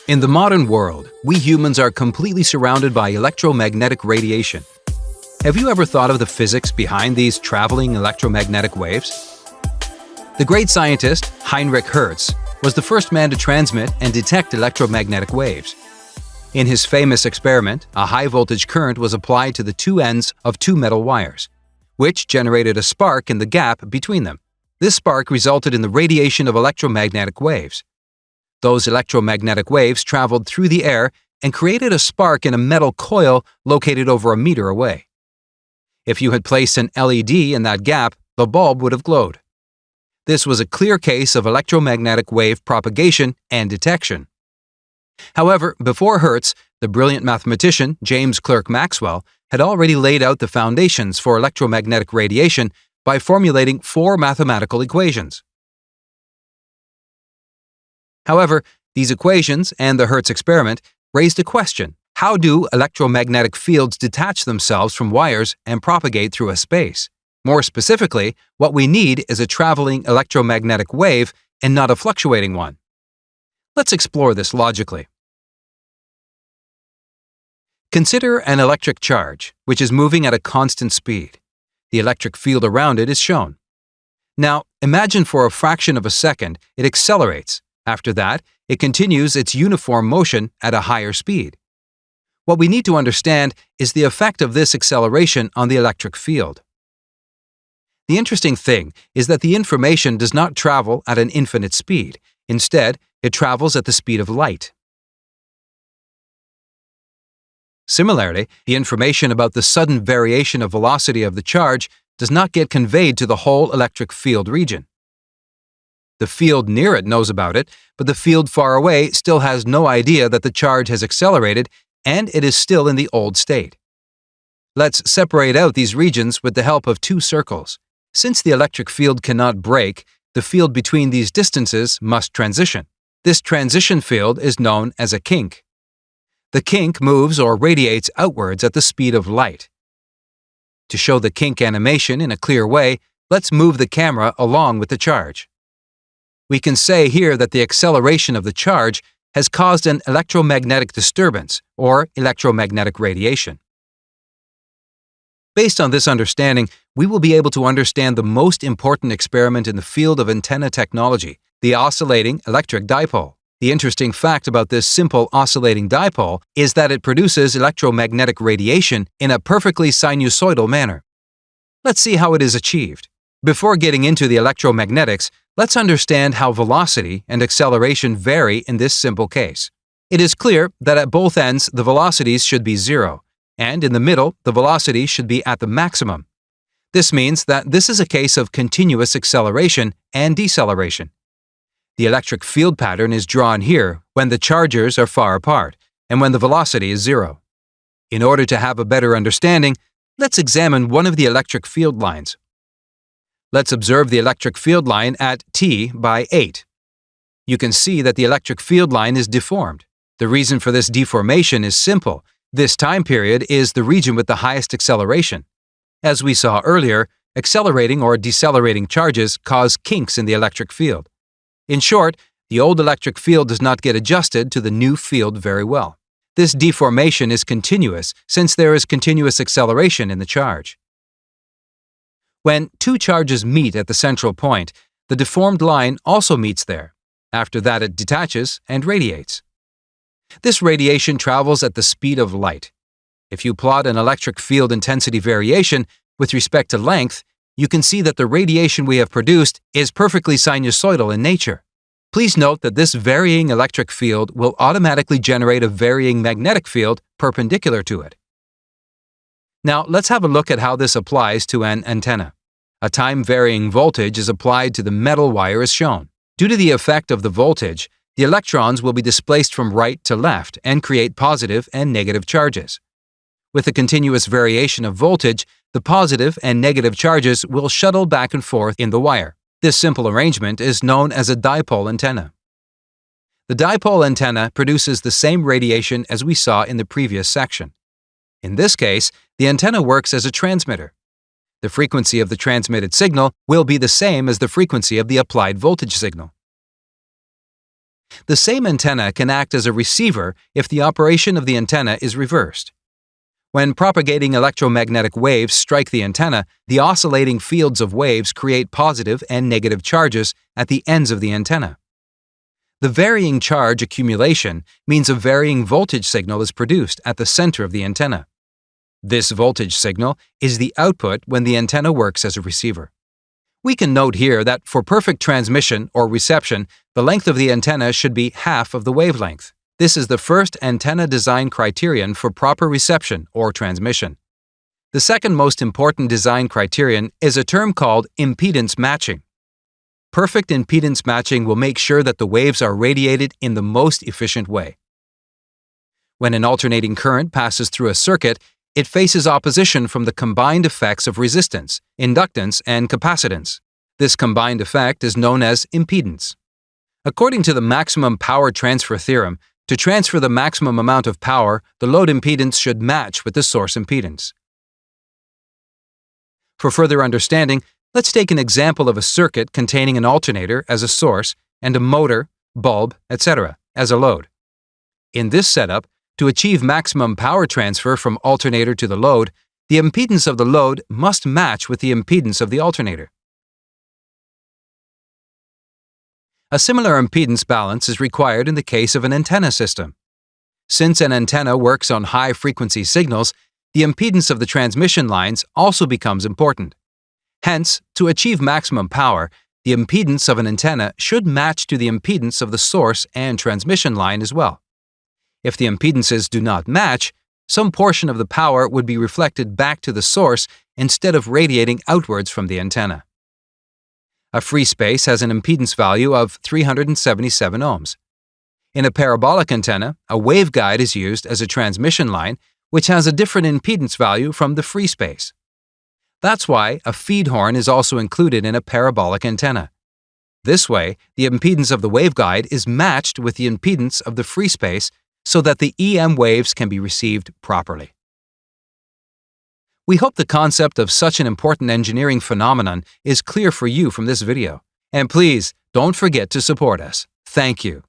In the modern world, we humans are completely surrounded by electromagnetic radiation. Have you ever thought of the physics behind these traveling electromagnetic waves? The great scientist Heinrich Hertz was the first man to transmit and detect electromagnetic waves. In his famous experiment, a high-voltage current was applied to the two ends of two metal wires, which generated a spark in the gap between them. This spark resulted in the radiation of electromagnetic waves. Those electromagnetic waves traveled through the air and created a spark in a metal coil located over a meter away. If you had placed an LED in that gap, the bulb would have glowed. This was a clear case of electromagnetic wave propagation and detection. However, before Hertz, the brilliant mathematician James Clerk Maxwell had already laid out the foundations for electromagnetic radiation by formulating 4 mathematical equations. However, these equations and the Hertz experiment raised a question: how do electromagnetic fields detach themselves from wires and propagate through a space? More specifically, what we need is a traveling electromagnetic wave and not a fluctuating one. Let's explore this logically. Consider an electric charge, which is moving at a constant speed. The electric field around it is shown. Now, imagine for a fraction of a second it accelerates. After that, it continues its uniform motion at a higher speed. What we need to understand is the effect of this acceleration on the electric field. The interesting thing is that the information does not travel at an infinite speed. Instead, it travels at the speed of light. Similarly, the information about the sudden variation of velocity of the charge does not get conveyed to the whole electric field region. The field near it knows about it, but the field far away still has no idea that the charge has accelerated and it is still in the old state. Let's separate out these regions with the help of 2 circles. Since the electric field cannot break, the field between these distances must transition. This transition field is known as a kink. The kink moves or radiates outwards at the speed of light. To show the kink animation in a clear way, let's move the camera along with the charge. We can say here that the acceleration of the charge has caused an electromagnetic disturbance, or electromagnetic radiation. Based on this understanding, we will be able to understand the most important experiment in the field of antenna technology, the oscillating electric dipole. The interesting fact about this simple oscillating dipole is that it produces electromagnetic radiation in a perfectly sinusoidal manner. Let's see how it is achieved. Before getting into the electromagnetics, let's understand how velocity and acceleration vary in this simple case. It is clear that at both ends the velocities should be 0, and in the middle the velocity should be at the maximum. This means that this is a case of continuous acceleration and deceleration. The electric field pattern is drawn here when the chargers are far apart and when the velocity is 0. In order to have a better understanding, let's examine one of the electric field lines. Let's observe the electric field line at t by 8. You can see that the electric field line is deformed. The reason for this deformation is simple. This time period is the region with the highest acceleration. As we saw earlier, accelerating or decelerating charges cause kinks in the electric field. In short, the old electric field does not get adjusted to the new field very well. This deformation is continuous since there is continuous acceleration in the charge. When 2 charges meet at the central point, the deformed line also meets there. After that, it detaches and radiates. This radiation travels at the speed of light. If you plot an electric field intensity variation with respect to length, you can see that the radiation we have produced is perfectly sinusoidal in nature. Please note that this varying electric field will automatically generate a varying magnetic field perpendicular to it. Now, let's have a look at how this applies to an antenna. A time-varying voltage is applied to the metal wire as shown. Due to the effect of the voltage, the electrons will be displaced from right to left and create positive and negative charges. With a continuous variation of voltage, the positive and negative charges will shuttle back and forth in the wire. This simple arrangement is known as a dipole antenna. The dipole antenna produces the same radiation as we saw in the previous section. In this case, the antenna works as a transmitter. The frequency of the transmitted signal will be the same as the frequency of the applied voltage signal. The same antenna can act as a receiver if the operation of the antenna is reversed. When propagating electromagnetic waves strike the antenna, the oscillating fields of waves create positive and negative charges at the ends of the antenna. The varying charge accumulation means a varying voltage signal is produced at the center of the antenna. This voltage signal is the output when the antenna works as a receiver. We can note here that for perfect transmission or reception, the length of the antenna should be half of the wavelength. This is the first antenna design criterion for proper reception or transmission. The second most important design criterion is a term called impedance matching. Perfect impedance matching will make sure that the waves are radiated in the most efficient way. When an alternating current passes through a circuit, it faces opposition from the combined effects of resistance, inductance, and capacitance. This combined effect is known as impedance. According to the maximum power transfer theorem, to transfer the maximum amount of power, the load impedance should match with the source impedance. For further understanding, let's take an example of a circuit containing an alternator as a source and a motor, bulb, etc. as a load. In this setup, to achieve maximum power transfer from alternator to the load, the impedance of the load must match with the impedance of the alternator. A similar impedance balance is required in the case of an antenna system. Since an antenna works on high-frequency signals, the impedance of the transmission lines also becomes important. Hence, to achieve maximum power, the impedance of an antenna should match to the impedance of the source and transmission line as well. If the impedances do not match, some portion of the power would be reflected back to the source instead of radiating outwards from the antenna. A free space has an impedance value of 377 ohms. In a parabolic antenna, a waveguide is used as a transmission line, which has a different impedance value from the free space. That's why a feed horn is also included in a parabolic antenna. This way, the impedance of the waveguide is matched with the impedance of the free space so that the EM waves can be received properly. We hope the concept of such an important engineering phenomenon is clear for you from this video. And please, don't forget to support us. Thank you.